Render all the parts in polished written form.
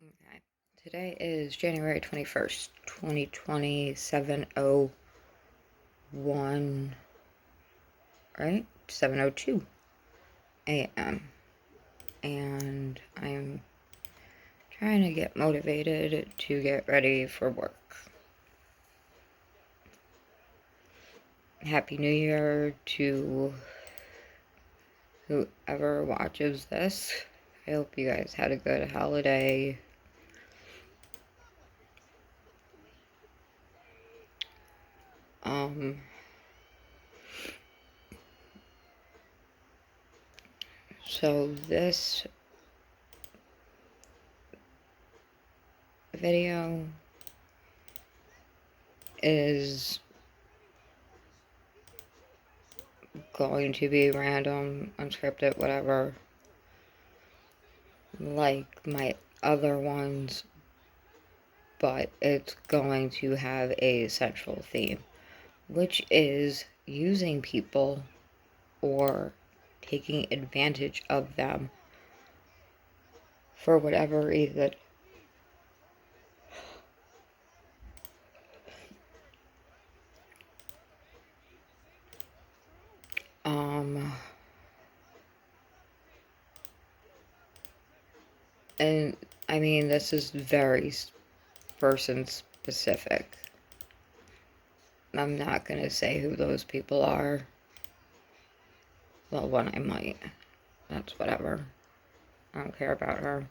Okay. Today is January 21st, 2020, 7:01, right? 7:02 a.m. And I'm trying to get motivated to get ready for work. Happy New Year to whoever watches this. I hope you guys had a good holiday. So this video is going to be random, unscripted, whatever, like my other ones, but it's going to have a central theme, which is using people or taking advantage of them for whatever reason. And I mean, this is very person specific. I'm not gonna say who those people are. Well, one I might. That's whatever. I don't care about her.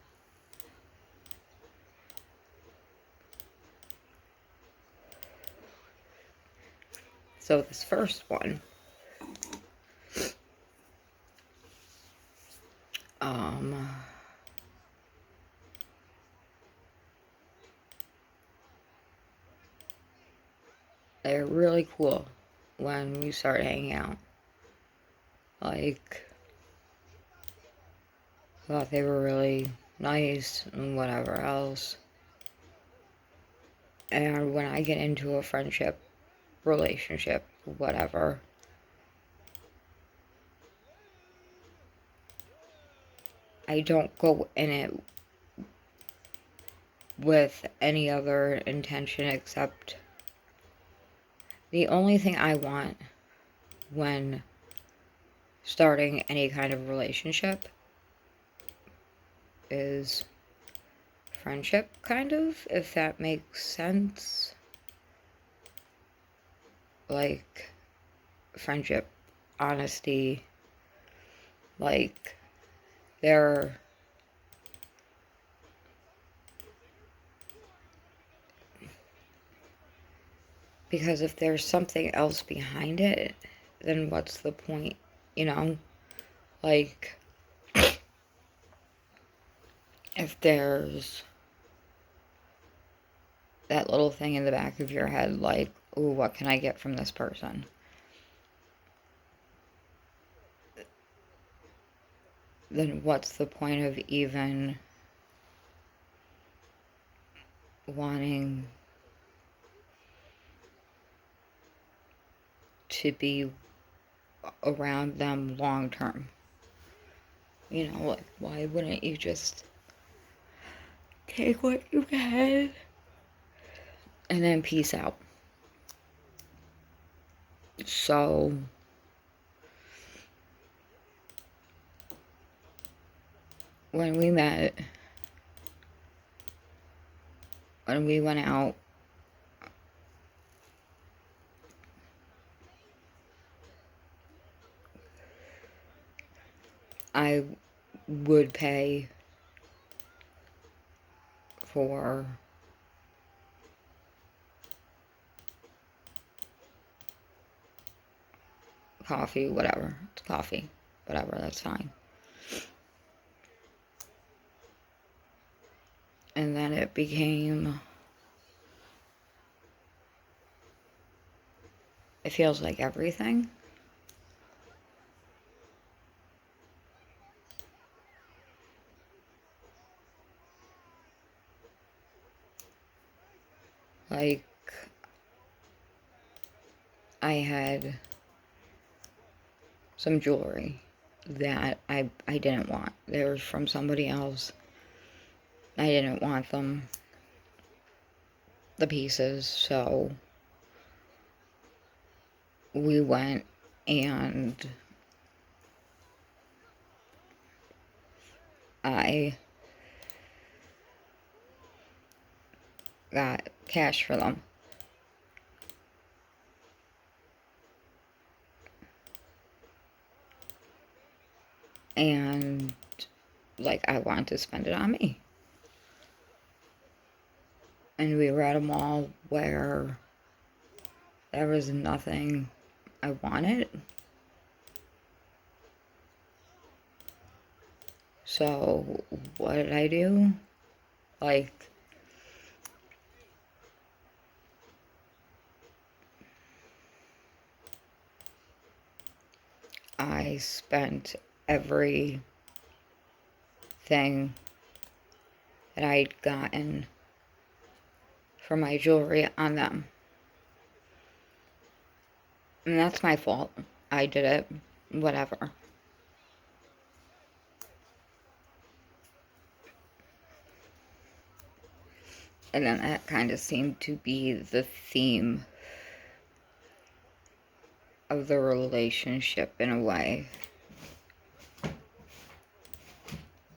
So this first one, they're really cool when we start hanging out. Like, I thought they were really nice and whatever else. And when I get into a friendship, relationship, whatever, I don't go in it with any other intention except the only thing I want when starting any kind of relationship is friendship, kind of, if that makes sense. Like, friendship, honesty, like, they're because if there's something else behind it, then what's the point, you know? Like, if there's that little thing in the back of your head, like, ooh, what can I get from this person? Then what's the point of even wanting to be around them long term? You know, like, why wouldn't you just take what you can and then peace out? So, when we met, when we went out, I would pay for coffee, whatever. It's coffee, whatever, that's fine. And then it became, it feels like everything. Like, I had some jewelry that I didn't want. They were from somebody else. I didn't want them, the pieces, so we went and I got cash for them. And, like, I wanted to spend it on me. And we were at a mall where there was nothing I wanted. So, what did I do? Like, I spent everything that I'd gotten for my jewelry on them. And that's my fault. I did it. Whatever. And then that kind of seemed to be the theme of the relationship in a way.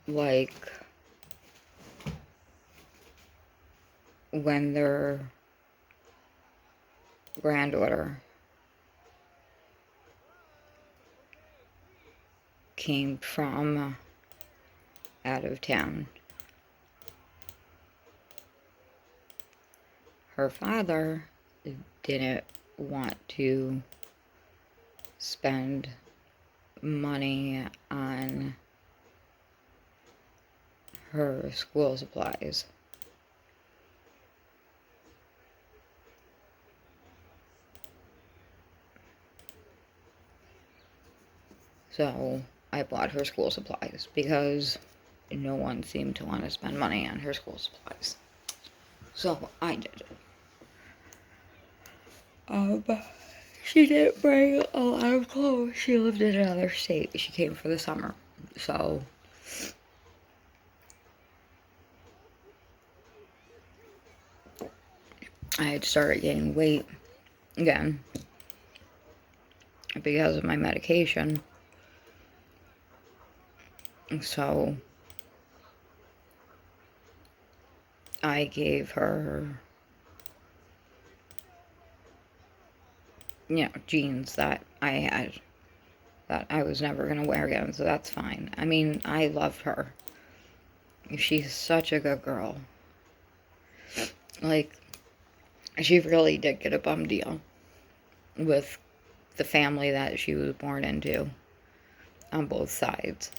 Like, when their granddaughter came from out of town, her father didn't want to spend money on her school supplies. So I bought her school supplies because no one seemed to want to spend money on her school supplies. So I did it. She didn't bring a lot of clothes. She lived in another state. She came for the summer. So I had started gaining weight again because of my medication. So I gave her, jeans that I had that I was never going to wear again, so that's fine. I mean, I love her. She's such a good girl. Like, she really did get a bum deal with the family that she was born into on both sides.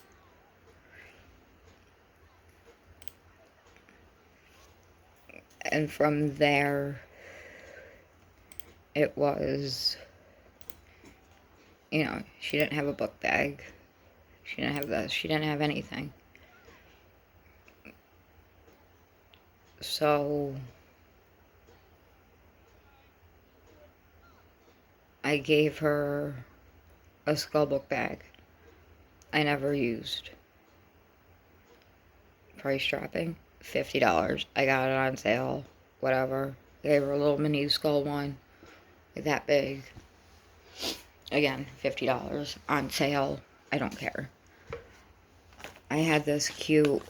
And from there, it was, she didn't have a book bag. She didn't have this. She didn't have anything. So I gave her a Skullbook bag I never used. Price dropping, $50. I got it on sale, whatever. I gave her a little mini skull one, like that big. Again, $50 on sale. I don't care. I had this cute,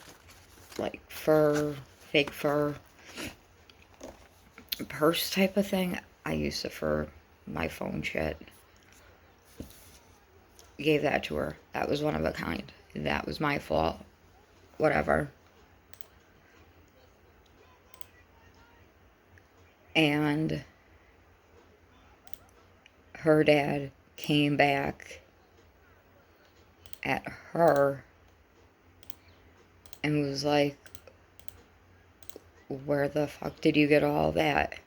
like, fake fur purse type of thing. I used it for my phone shit. Gave that to her. That was one of a kind. That was my fault. Whatever. And her dad came back at her and was like, where the fuck did you get all that?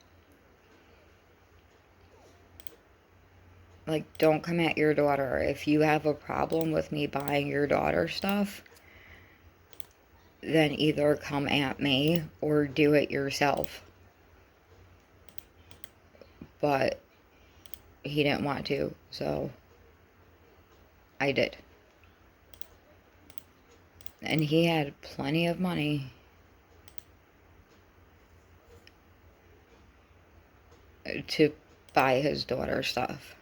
Like, don't come at your daughter. If you have a problem with me buying your daughter stuff, then either come at me or do it yourself. But he didn't want to, so I did. And he had plenty of money to buy his daughter stuff.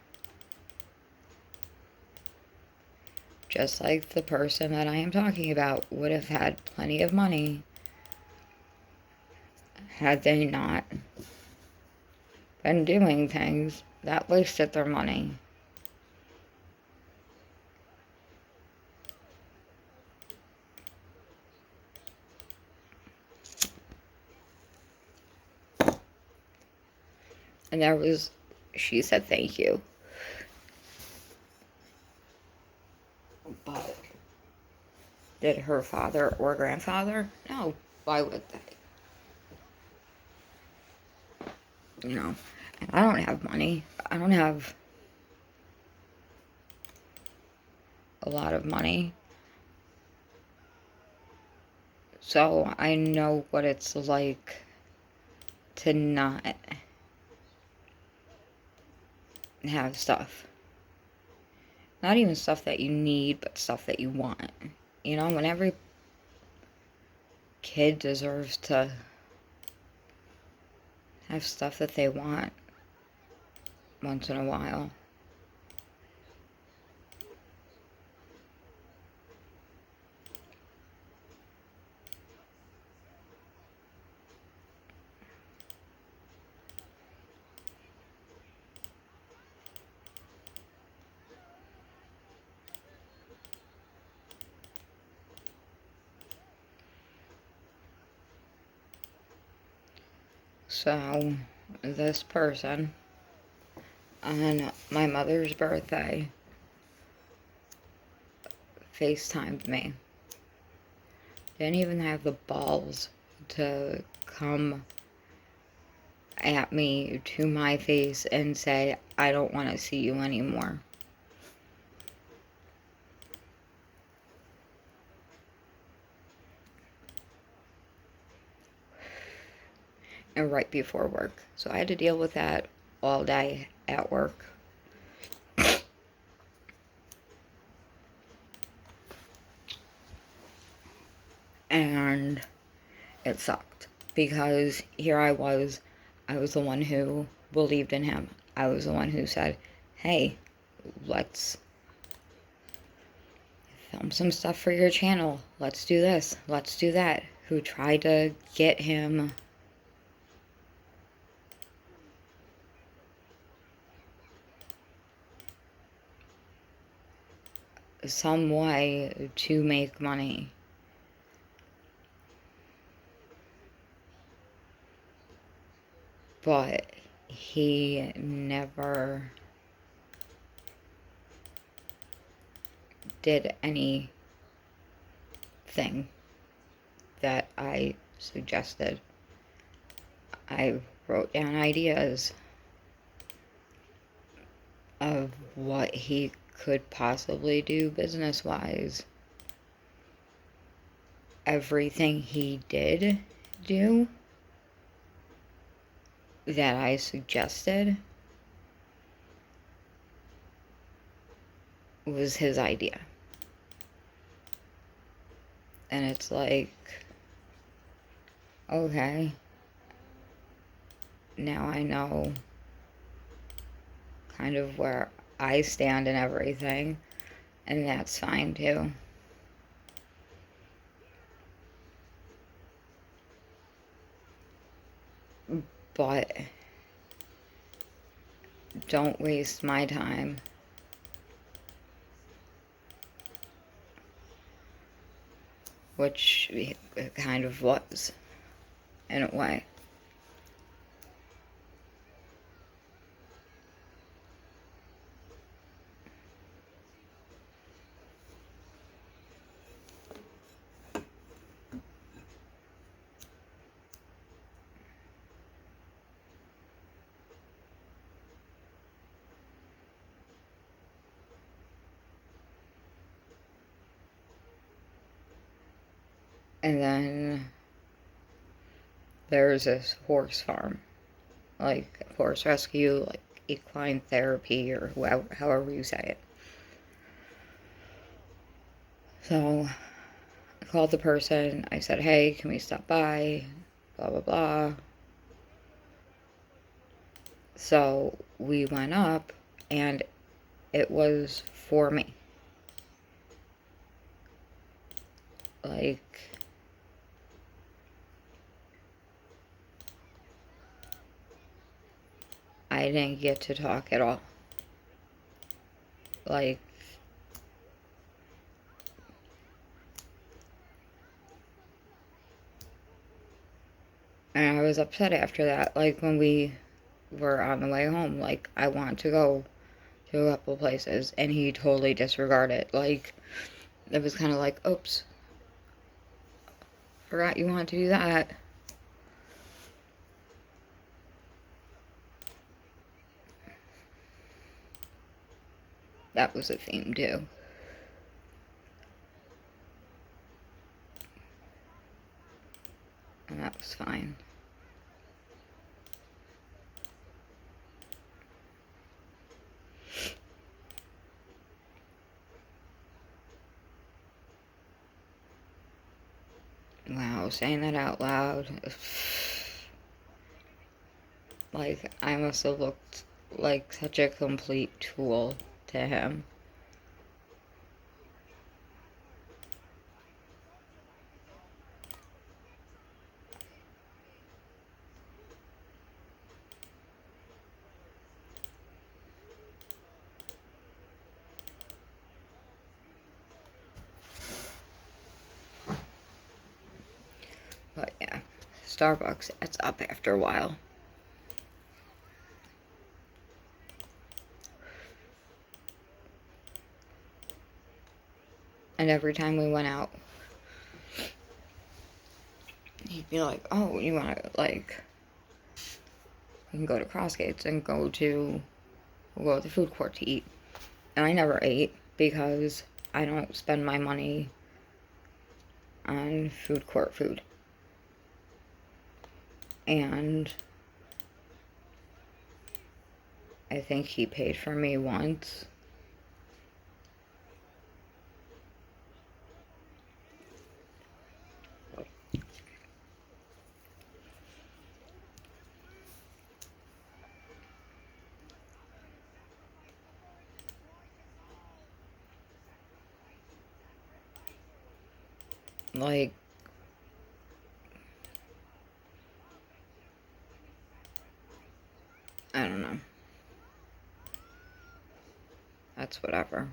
Just like the person that I am talking about would have had plenty of money had they not been doing things that wasted their money. And she said thank you. But did her father or grandfather? No. Why would they? And I don't have money. I don't have a lot of money. So I know what it's like to not have stuff. Not even stuff that you need, but stuff that you want. When every kid deserves to have stuff that they want once in a while. So, this person, on my mother's birthday, FaceTimed me. Didn't even have the balls to come at me to my face and say, I don't want to see you anymore. And right before work. So I had to deal with that all day at work. And it sucked because here I was the one who believed in him. I was the one who said, hey, let's film some stuff for your channel. Let's do this. Let's do that. Who tried to get him some way to make money. But he never did anything that I suggested. I wrote down ideas of what he could possibly do business-wise. Everything he did do that I suggested was his idea. And it's like, okay, now I know kind of where I stand and everything, and that's fine too. But don't waste my time. Which it kind of was, in a way. And then there's this horse farm, like horse rescue, like equine therapy, or however you say it. So I called the person. I said, hey, can we stop by? Blah, blah, blah. So we went up, and it was for me. Like, I didn't get to talk at all. Like, and I was upset after that. Like, when we were on the way home, like, I want to go to a couple places, and he totally disregarded it. Like, it was kind of like, oops, forgot you wanted to do that. That was a theme, too. And that was fine. Wow, saying that out loud. Like, I must have looked like such a complete tool to him. But yeah, Starbucks, it's up after a while. And every time we went out, he'd be like, oh, you want to, like, we can go to Crossgates and go to the food court to eat. And I never ate because I don't spend my money on food court food. And I think he paid for me once. Like, I don't know. That's whatever.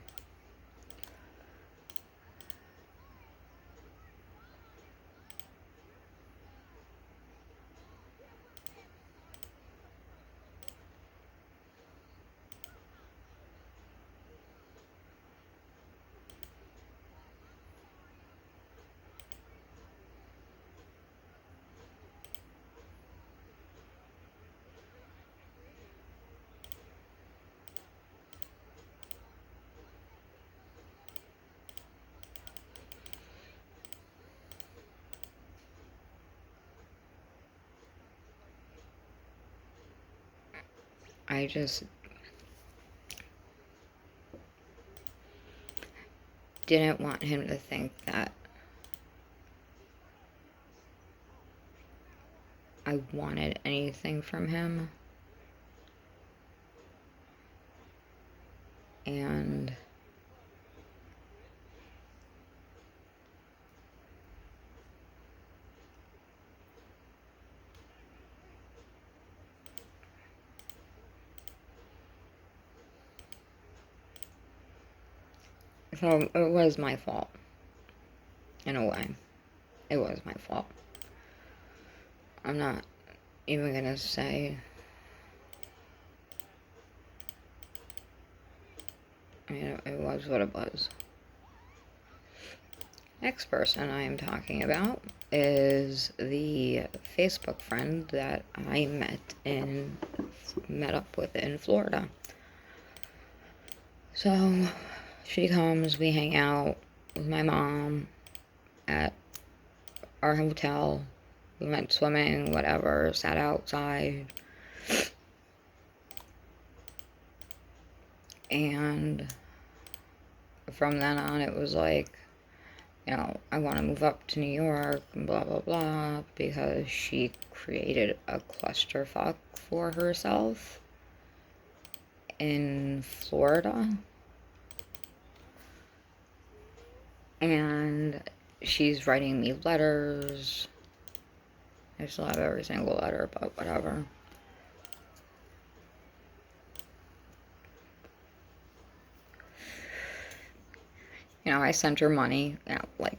I just didn't want him to think that I wanted anything from him. And so it was my fault. In a way. It was my fault. I'm not even gonna say. I mean, it was what it was. Next person I am talking about is the Facebook friend that I met up with in Florida. So she comes, we hang out with my mom at our hotel. We went swimming, whatever, sat outside. And from then on, it was like, you know, I want to move up to New York, and blah, blah, blah, because she created a clusterfuck for herself. in Florida, and she's writing me letters. I still have every single letter, but whatever. You know, I sent her money, you know, like,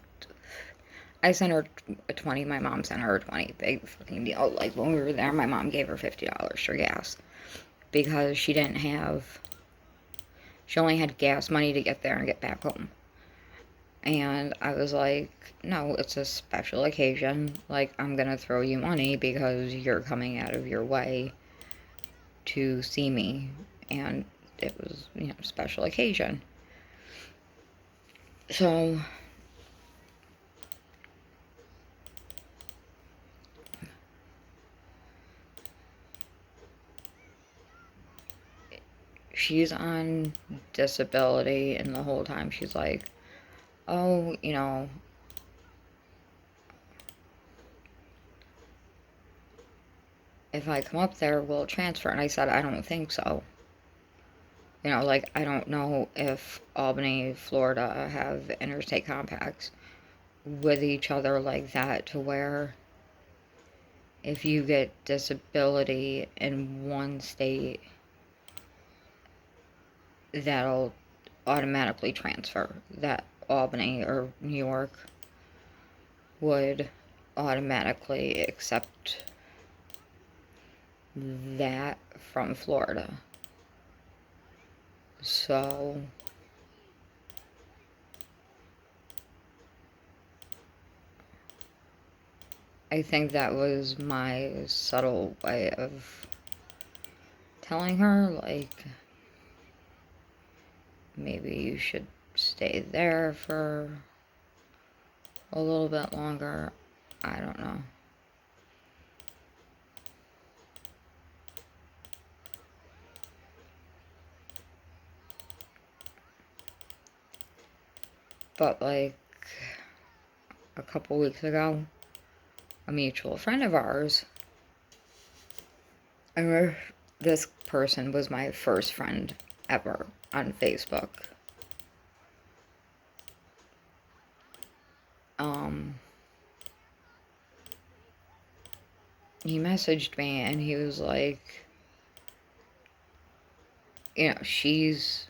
I sent her a 20, my mom sent her a 20, big fucking deal. Like, when we were there, my mom gave her $50 for gas, because she only had gas money to get there and get back home. And I was like, no, it's a special occasion, like, I'm gonna throw you money because you're coming out of your way to see me, and it was, you know, special occasion. So, she's on disability, and the whole time she's like, oh, you know, if I come up there, we'll transfer. And I said, I don't think so. You know, like, I don't know if Albany, Florida have interstate compacts with each other like that, to where if you get disability in one state, that'll automatically transfer. That Albany or New York would automatically accept that from Florida. So I think that was my subtle way of telling her, like, maybe you should stay there for a little bit longer. I don't know. But, like, a couple weeks ago, a mutual friend of ours, and this person was my first friend ever on Facebook. He messaged me and he was like, you know, she's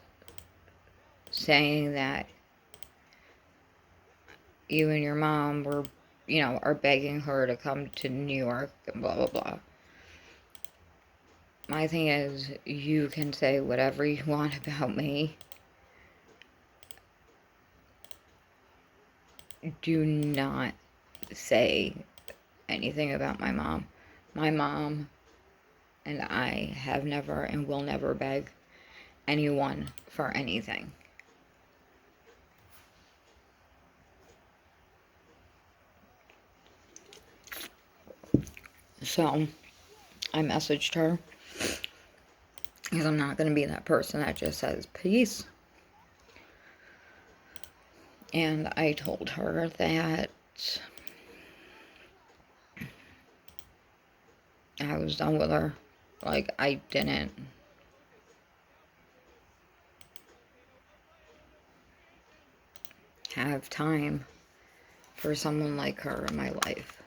saying that you and your mom were, you know, are begging her to come to New York and blah, blah, blah. My thing is, you can say whatever you want about me. Do not say anything about my mom. My mom and I have never and will never beg anyone for anything. So, I messaged her, because I'm not going to be that person that just says peace. And I told her that I was done with her. Like, I didn't have time for someone like her in my life.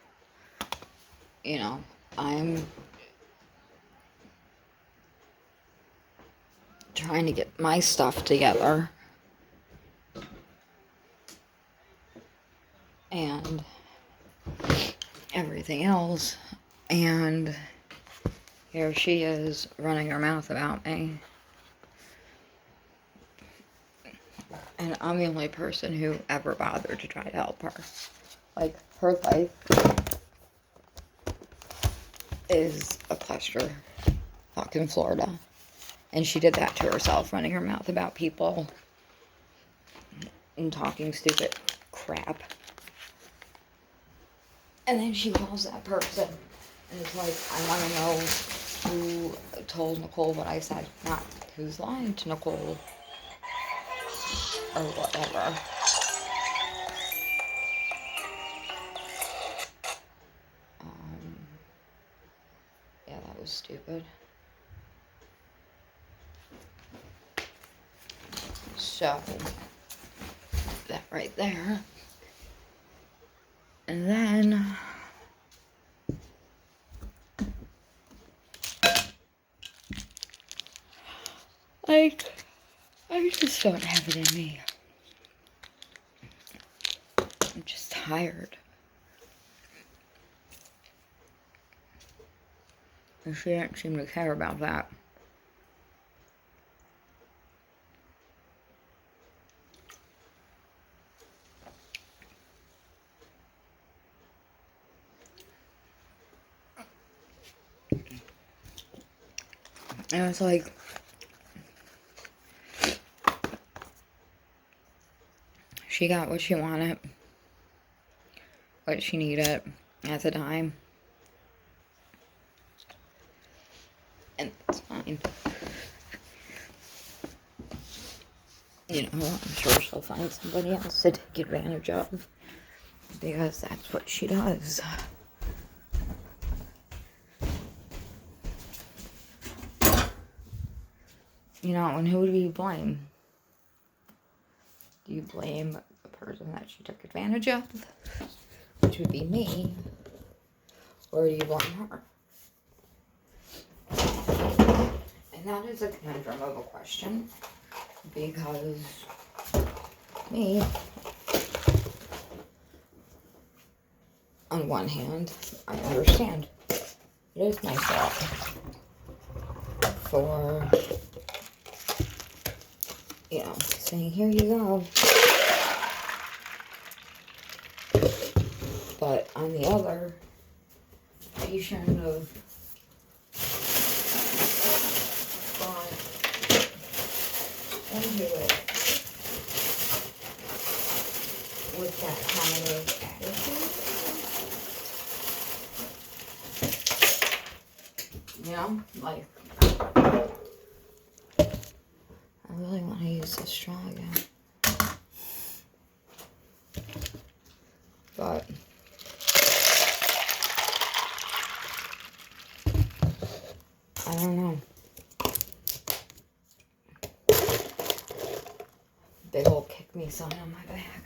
You know, I'm trying to get my stuff together. And everything else. And here she is running her mouth about me. And I'm the only person who ever bothered to try to help her. Like, her life is a cluster fucking Florida. And she did that to herself, running her mouth about people and talking stupid crap. And then she calls that person and it's like, I want to know who told Nicole what I said, not who's lying to Nicole or whatever. Yeah, that was stupid. So, that right there. And then, like, I just don't have it in me. I'm just tired. And she didn't seem to care about that. And it's like, she got what she wanted, what she needed at the time. And it's fine. You know, I'm sure she'll find somebody else to take advantage of, because that's what she does. You know, and who do you blame? Do you blame the person that she took advantage of, which would be me, or do you blame her? And that is a conundrum of a question, because me, on one hand, I understand it is my fault for, you know, saying, here you go. But on the other, she shouldn't have gone into it with that kind of attitude. You know, like, I really want to use this straw again. But I don't know. Big old kick me sign on my back.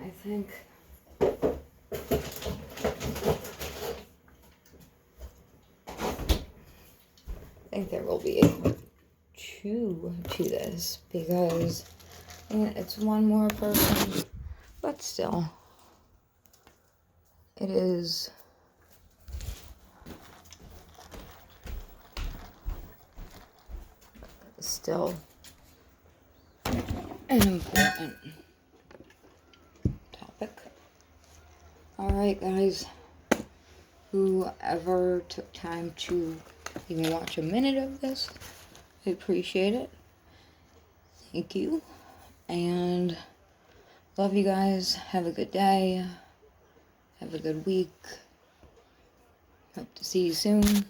I think. I think there will be two to this, because it's one more person, but still, it is still an important topic. Alright, guys, whoever took time to even watch a minute of this, I appreciate it. Thank you, and love you guys. Have a good day. Have a good week. Hope to see you soon.